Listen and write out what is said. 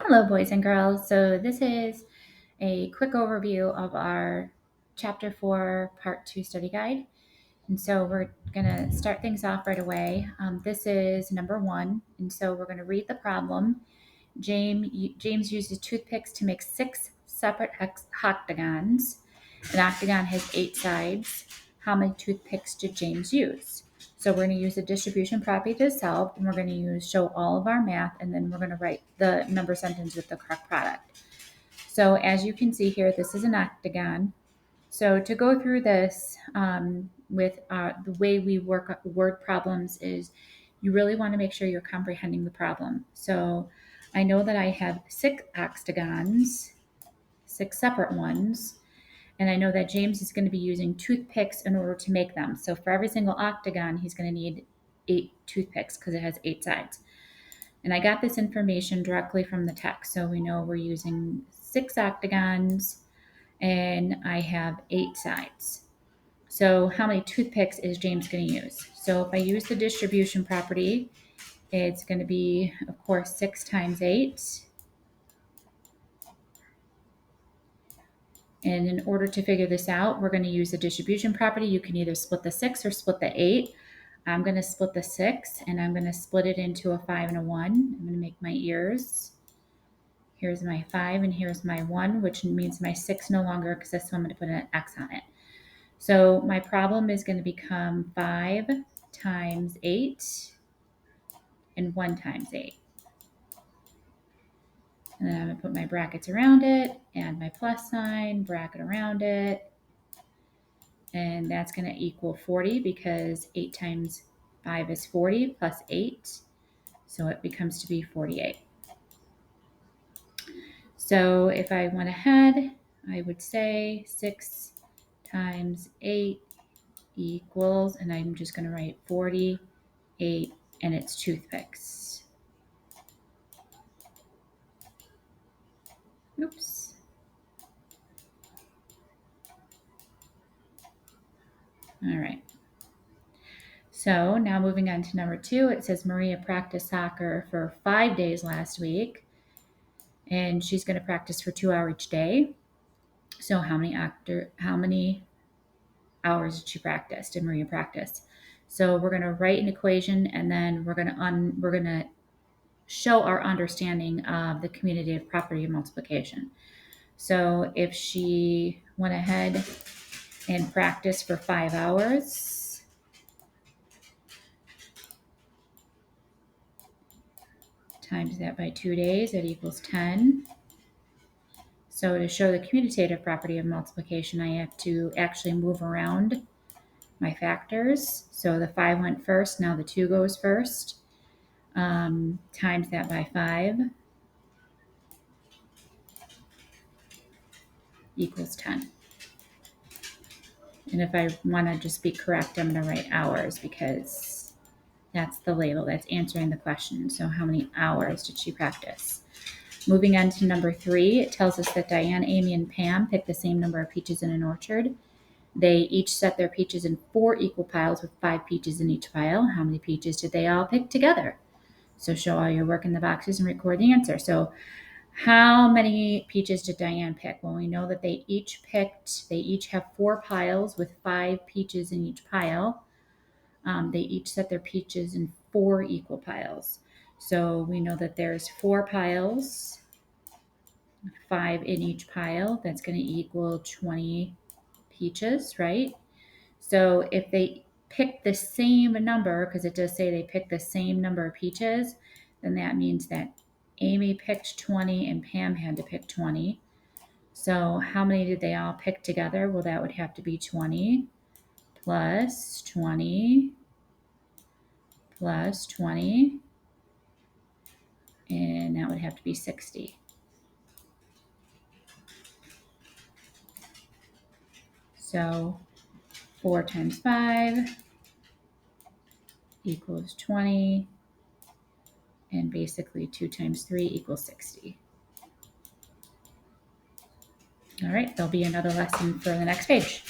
Hello, boys and girls. So this is a quick overview of our Chapter 4, Part 2 study guide. And so we're going to start things off right away. This is number 1. And so we're going to read the problem. James uses toothpicks to make 6 separate octagons. An octagon has 8 sides. How many toothpicks did James use? So we're going to use the distribution property to solve, and we're going to show all of our math, and then we're going to write the number sentence with the correct product. So as you can see here, this is an octagon. So to go through this with the way we work word problems is you really want to make sure you're comprehending the problem. So I know that I have 6 octagons, 6 separate ones, and I know that James is going to be using toothpicks in order to make them. So for every single octagon, he's going to need 8 toothpicks because it has 8 sides. And I got this information directly from the text. So we know we're using 6 octagons and I have 8 sides. So how many toothpicks is James going to use? So if I use the distribution property, it's going to be, of course, 6 times 8. And in order to figure this out, we're going to use the distribution property. You can either split the 6 or split the 8. I'm going to split the 6, and I'm going to split it into a 5 and a 1. I'm going to make my ears. Here's my 5, and here's my 1, which means my 6 no longer exists, so I'm going to put an X on it. So my problem is going to become 5 times 8 and 1 times 8. And then I'm going to put my brackets around it, add my plus sign, bracket around it. And that's going to equal 40 because 8 times 5 is 40 plus 8. So it becomes to be 48. So if I went ahead, I would say 6 times 8 equals, and I'm just going to write 48, and it's toothpicks. Oops. All right. So now moving on to number 2, it says Maria practiced soccer for 5 days last week, and she's going to practice for 2 hours each day. So how many hours did she practice? Did Maria practice? So we're going to write an equation, and then we're going to show our understanding of the commutative property of multiplication. So if she went ahead and practiced for 5 hours, times that by 2 days, that equals 10. So to show the commutative property of multiplication, I have to actually move around my factors. So the 5 went first, now the 2 goes first. Times that by 5 equals 10. And if I want to just be correct, I'm going to write hours because that's the label that's answering the question. So how many hours did she practice? Moving on to number 3, it tells us that Diane, Amy, and Pam picked the same number of peaches in an orchard. They each set their peaches in 4 equal piles with 5 peaches in each pile. How many peaches did they all pick together? So show all your work in the boxes and record the answer. So how many peaches did Diane pick? Well, we know that they each have 4 piles with 5 peaches in each pile. They each set their peaches in 4 equal piles. So we know that there's 4 piles, 5 in each pile. That's going to equal 20 peaches, right? So if they pick the same number, because it does say they picked the same number of peaches, then that means that Amy picked 20 and Pam had to pick 20. So how many did they all pick together? Well, that would have to be 20 plus 20 plus 20, and that would have to be 60. So 4 times 5 equals 20, and basically 2 times 3 equals 60. All right, there'll be another lesson for the next page.